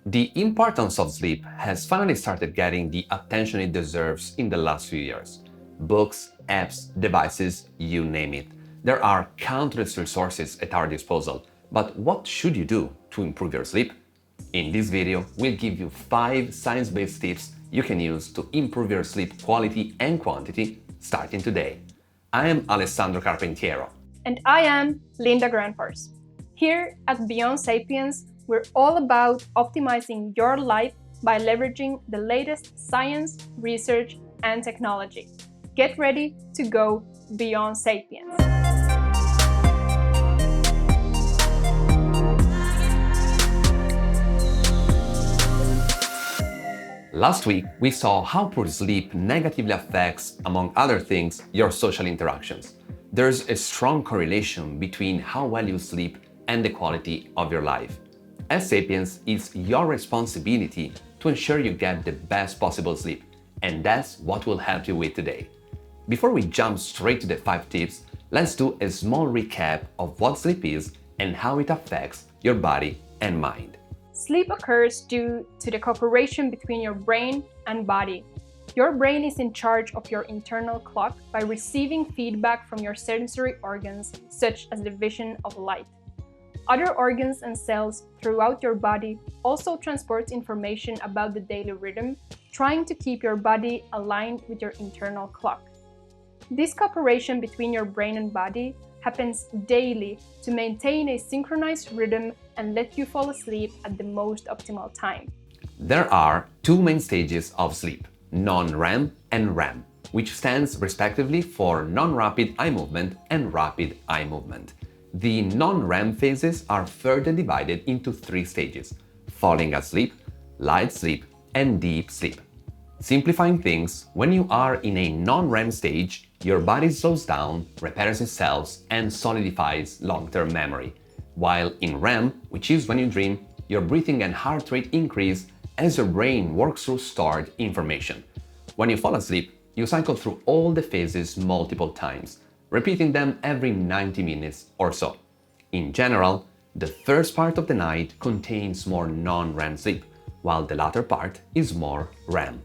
The importance of sleep has finally started getting the attention it deserves in the last few years. Books, apps, devices, you name it. There are countless resources at our disposal. But what should you do to improve your sleep? In this video, we'll give you 5 science-based tips you can use to improve your sleep quality and quantity starting today. I am Alessandro Carpentiero. And I am Linda Granfors. Here at Beyond Sapiens, we're all about optimizing your life by leveraging the latest science, research, and technology. Get ready to go beyond Sapiens. Last week, we saw how poor sleep negatively affects, among other things, your social interactions. There's a strong correlation between how well you sleep and the quality of your life. As Sapiens, it's your responsibility to ensure you get the best possible sleep, and that's what we'll help you with today. Before we jump straight to the 5 tips, let's do a small recap of what sleep is and how it affects your body and mind. Sleep occurs due to the cooperation between your brain and body. Your brain is in charge of your internal clock by receiving feedback from your sensory organs, such as the vision of light. Other organs and cells throughout your body also transport information about the daily rhythm, trying to keep your body aligned with your internal clock. This cooperation between your brain and body happens daily to maintain a synchronized rhythm and let you fall asleep at the most optimal time. There are 2 main stages of sleep, non-REM and REM, which stands respectively for non-rapid eye movement and rapid eye movement. The non-REM phases are further divided into 3 stages: falling asleep, light sleep, and deep sleep. Simplifying things, when you are in a non-REM stage, your body slows down, repairs itself, and solidifies long-term memory. While in REM, which is when you dream, your breathing and heart rate increase as your brain works through stored information. When you fall asleep, you cycle through all the phases multiple times, repeating them every 90 minutes or so. In general, the first part of the night contains more non-REM sleep, while the latter part is more REM.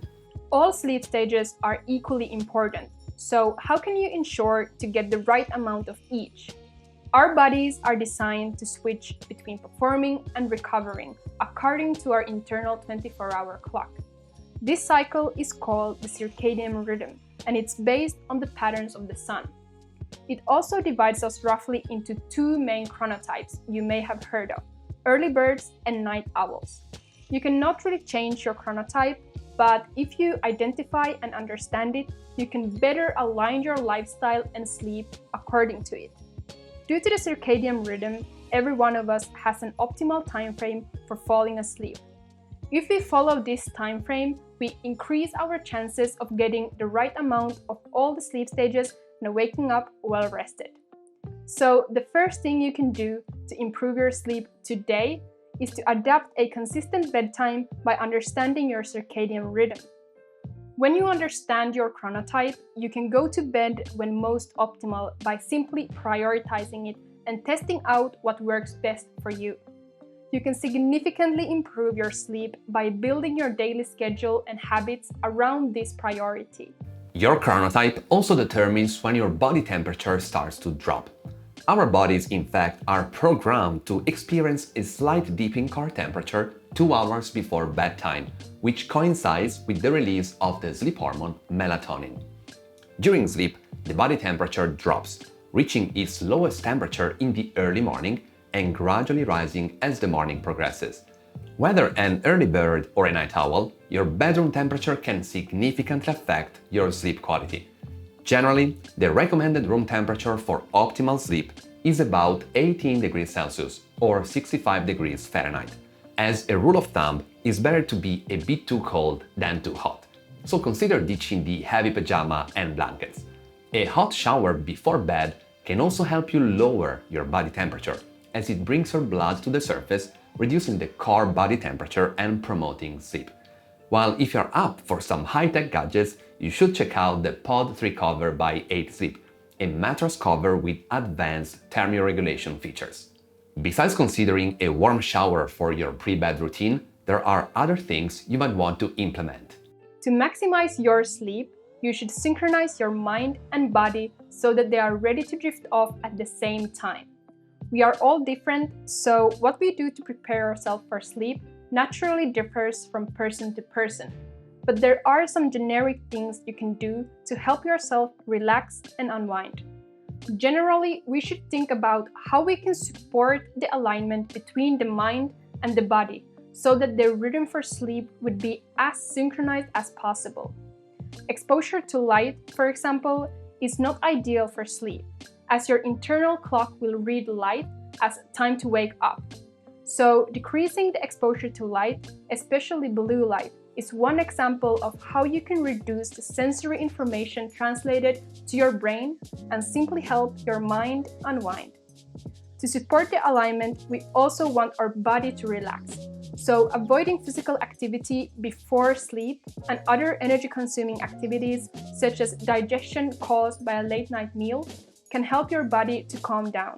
All sleep stages are equally important, so how can you ensure to get the right amount of each? Our bodies are designed to switch between performing and recovering according to our internal 24-hour clock. This cycle is called the Circadian Rhythm, and it's based on the patterns of the sun. It also divides us roughly into 2 main chronotypes you may have heard of: early birds and night owls. You cannot really change your chronotype, but if you identify and understand it, you can better align your lifestyle and sleep according to it. Due to the circadian rhythm, every one of us has an optimal time frame for falling asleep. If we follow this time frame, we increase our chances of getting the right amount of all the sleep stages and waking up well rested. So the first thing you can do to improve your sleep today is to adapt a consistent bedtime by understanding your circadian rhythm. When you understand your chronotype, you can go to bed when most optimal by simply prioritizing it and testing out what works best for you. You can significantly improve your sleep by building your daily schedule and habits around this priority. Your chronotype also determines when your body temperature starts to drop. Our bodies, in fact, are programmed to experience a slight dip in core temperature 2 hours before bedtime, which coincides with the release of the sleep hormone melatonin. During sleep, the body temperature drops, reaching its lowest temperature in the early morning and gradually rising as the morning progresses. Whether an early bird or a night owl, your bedroom temperature can significantly affect your sleep quality. Generally, the recommended room temperature for optimal sleep is about 18 degrees Celsius or 65 degrees Fahrenheit. As a rule of thumb, it's better to be a bit too cold than too hot. So consider ditching the heavy pajama and blankets. A hot shower before bed can also help you lower your body temperature, as it brings your blood to the surface, reducing the core body temperature and promoting sleep. While if you're up for some high-tech gadgets, you should check out the Pod 3 cover by 8 Sleep, a mattress cover with advanced thermoregulation features. Besides considering a warm shower for your pre-bed routine, there are other things you might want to implement. To maximize your sleep, you should synchronize your mind and body so that they are ready to drift off at the same time. We are all different, so what we do to prepare ourselves for sleep naturally differs from person to person. But there are some generic things you can do to help yourself relax and unwind. Generally, we should think about how we can support the alignment between the mind and the body so that the rhythm for sleep would be as synchronized as possible. Exposure to light, for example, is not ideal for sleep, as your internal clock will read light as time to wake up. So, decreasing the exposure to light, especially blue light, is one example of how you can reduce the sensory information translated to your brain and simply help your mind unwind. To support the alignment, we also want our body to relax. So, avoiding physical activity before sleep and other energy-consuming activities, such as digestion caused by a late-night meal, can help your body to calm down.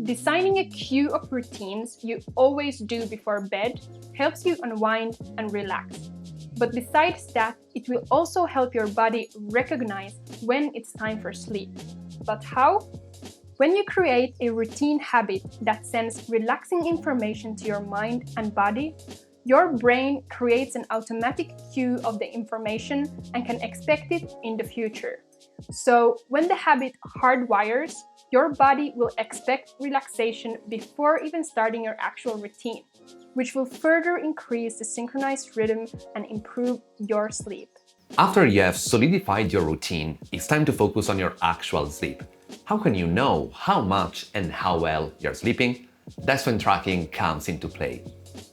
Designing a queue of routines you always do before bed helps you unwind and relax. But besides that, it will also help your body recognize when it's time for sleep. But how? When you create a routine habit that sends relaxing information to your mind and body, your brain creates an automatic queue of the information and can expect it in the future. So, when the habit hardwires, your body will expect relaxation before even starting your actual routine, which will further increase the synchronized rhythm and improve your sleep. After you have solidified your routine, it's time to focus on your actual sleep. How can you know how much and how well you're sleeping? That's when tracking comes into play.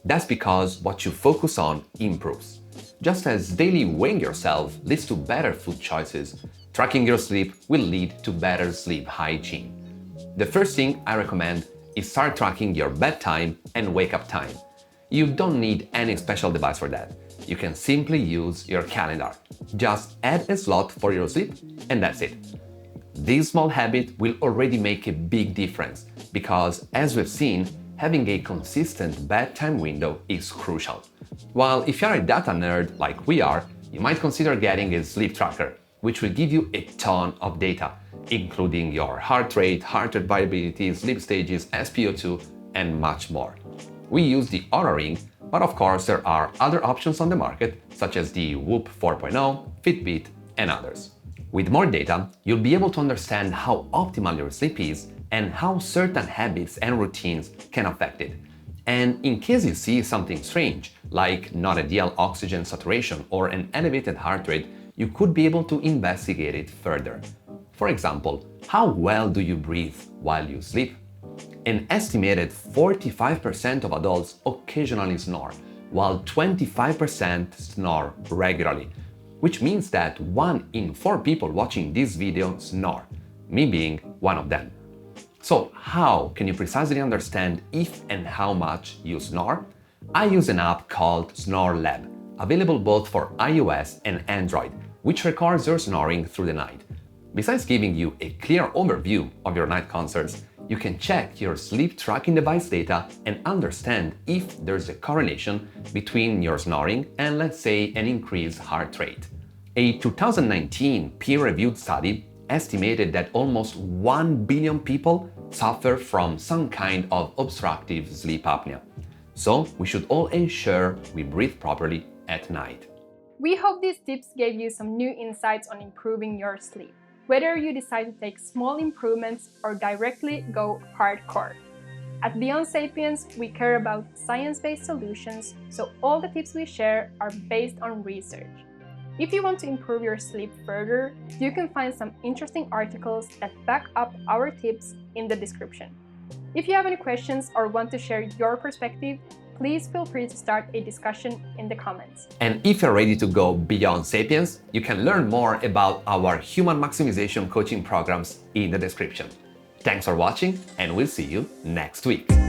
That's because what you focus on improves. Just as daily weighing yourself leads to better food choices, tracking your sleep will lead to better sleep hygiene. The first thing I recommend is start tracking your bedtime and wake-up time. You don't need any special device for that. You can simply use your calendar. Just add a slot for your sleep and that's it. This small habit will already make a big difference because, as we've seen, having a consistent bedtime window is crucial. While if you're a data nerd like we are, you might consider getting a sleep tracker, which will give you a ton of data, including your heart rate variability, sleep stages, SpO2, and much more. We use the Oura Ring, but of course there are other options on the market, such as the Whoop 4.0, Fitbit, and others. With more data, you'll be able to understand how optimal your sleep is and how certain habits and routines can affect it. And in case you see something strange, like not ideal oxygen saturation or an elevated heart rate, you could be able to investigate it further. For example, how well do you breathe while you sleep? An estimated 45% of adults occasionally snore, while 25% snore regularly, which means that 1 in 4 people watching this video snore, me being one of them. So how can you precisely understand if and how much you snore? I use an app called Snore Lab, available both for iOS and Android, which records your snoring through the night. Besides giving you a clear overview of your night concerts, you can check your sleep tracking device data and understand if there's a correlation between your snoring and, let's say, an increased heart rate. A 2019 peer-reviewed study estimated that almost 1 billion people suffer from some kind of obstructive sleep apnea. So we should all ensure we breathe properly at night. We hope these tips gave you some new insights on improving your sleep, whether you decide to take small improvements or directly go hardcore. At Beyond Sapiens, we care about science-based solutions, so all the tips we share are based on research. If you want to improve your sleep further, you can find some interesting articles that back up our tips in the description. If you have any questions or want to share your perspective, please feel free to start a discussion in the comments. And if you're ready to go beyond Sapiens, you can learn more about our human maximization coaching programs in the description. Thanks for watching, and we'll see you next week.